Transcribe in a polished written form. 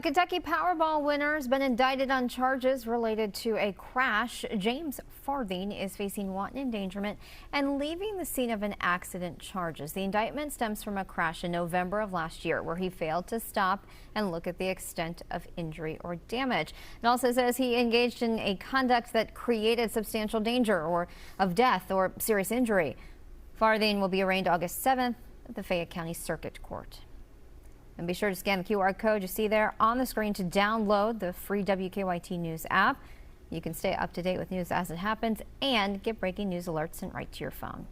Kentucky Powerball winner has been indicted on charges related to a crash. James Farthing is facing wanton endangerment and leaving the scene of an accident charges. The indictment stems from a crash in November of last year where he failed to stop and look at the extent of injury or damage. It also says he engaged in a conduct that created substantial danger or of death or serious injury. Farthing will be arraigned August 7th at the Fayette County Circuit Court. And be sure to scan the QR code you see there on the screen to download the free WKYT News app. You can stay up to date with news as it happens and get breaking news alerts sent right to your phone.